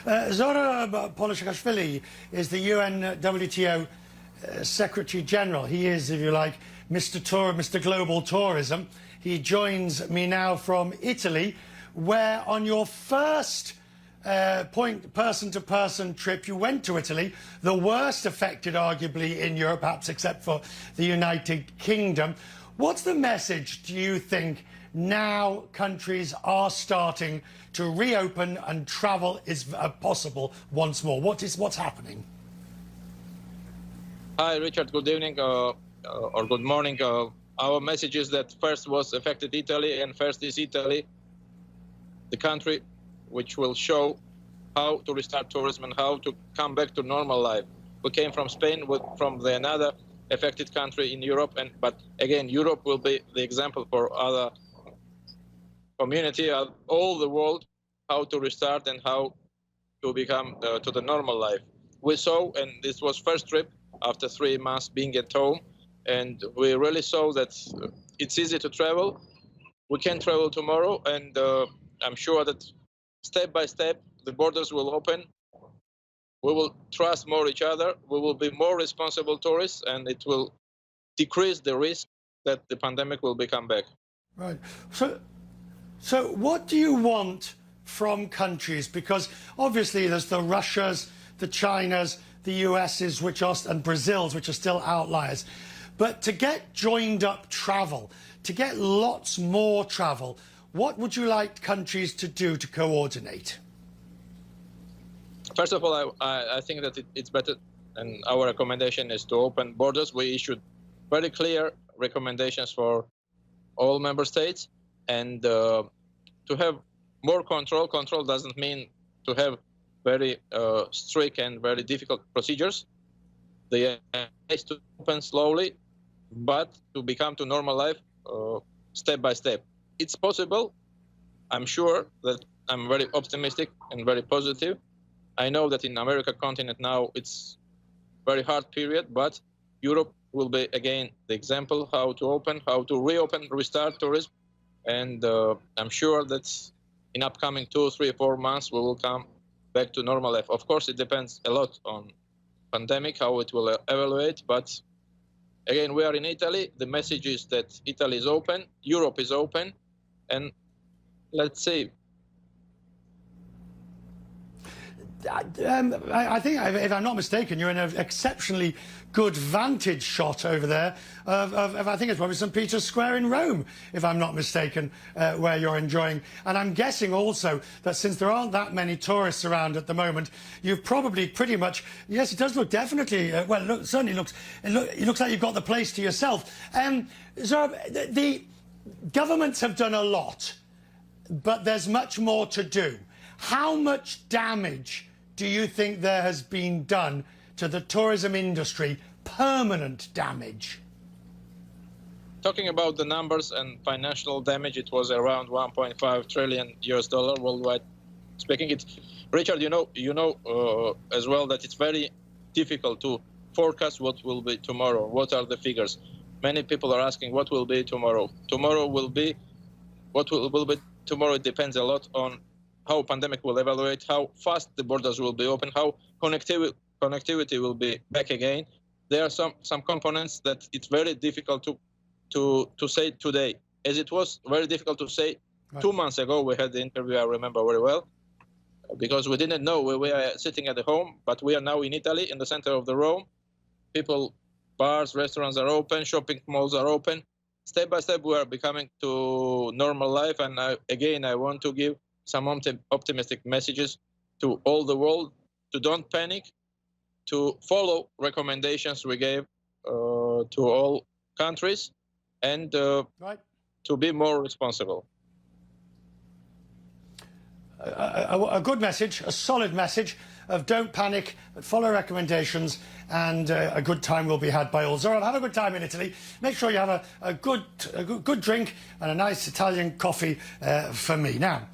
Zurab Pololikashvili is the UNWTO Secretary General. He is, if you like, Mr. Global Tourism. He joins me now from Italy, where on your first person-to-person trip you went to Italy, the worst affected arguably in Europe, perhaps except for the United Kingdom. What's the message, do you think, now countries are starting to reopen and travel is possible once more? What's happening? Hi, Richard. Good evening or good morning. Our message is that first was affected Italy, and first is Italy, the country which will show how to restart tourism and how to come back to normal life. We came from Spain, from another affected country in Europe, but again, Europe will be the example for other community, all the world, how to restart and how to become to the normal life. We saw, and this was first trip after 3 months being at home, and we really saw that it's easy to travel. We can travel tomorrow, and I'm sure that step by step the borders will open. We will trust more each other. We will be more responsible tourists, and it will decrease the risk that the pandemic will become back. Right. So what do you want from countries? Because obviously there's the Russias, the Chinas, the USs, and Brazils, which are still outliers. But to get joined up travel, to get lots more travel, what would you like countries to do to coordinate? First of all, I think that it's better, and our recommendation is to open borders. We issued very clear recommendations for all member states, and to have more control. Control doesn't mean to have very strict and very difficult procedures. They is to open slowly, but to become to normal life step by step. It's possible. I'm sure that I'm very optimistic and very positive. I know that in America continent now it's very hard period, but Europe will be again the example how to open, how to reopen, restart tourism, and I'm sure that in upcoming 2, 3, 4 months we will come back to normal life. Of course, it depends a lot on pandemic, how it will evaluate, but again, we are in Italy. The message is that Italy is open, Europe is open, and let's see. I think, if I'm not mistaken, you're in an exceptionally good vantage shot over there of I think it's probably St. Peter's Square in Rome, if I'm not mistaken, where you're enjoying. And I'm guessing also that since there aren't that many tourists around at the moment, you've probably pretty much, yes, it does look definitely, well, look, certainly it looks like you've got the place to yourself. Zurab, the governments have done a lot, but there's much more to do. How much damage do you think there has been done to the tourism industry, permanent damage? Talking about the numbers and financial damage, it was around 1.5 trillion US dollar worldwide. Speaking it, Richard, you know as well that it's very difficult to forecast what will be tomorrow. What are the figures? Many people are asking what will be tomorrow. Tomorrow will be what will be tomorrow. It depends a lot on how pandemic will evaluate, how fast the borders will be open, how connectivity will be back again. There are some components that it's very difficult to say today, as it was very difficult to say right. 2 months ago. We had the interview, I remember very well, because we didn't know. We were sitting at the home, but we are now in Italy, in the center of the Rome. People, bars, restaurants are open, shopping malls are open. Step by step, we are becoming to normal life. And I want to give some optimistic messages to all the world, to don't panic, to follow recommendations we gave to all countries, and right. to be more responsible. A good message, a solid message of don't panic, but follow recommendations, and a good time will be had by all. Zurab, have a good time in Italy. Make sure you have a good drink and a nice Italian coffee for me. Now,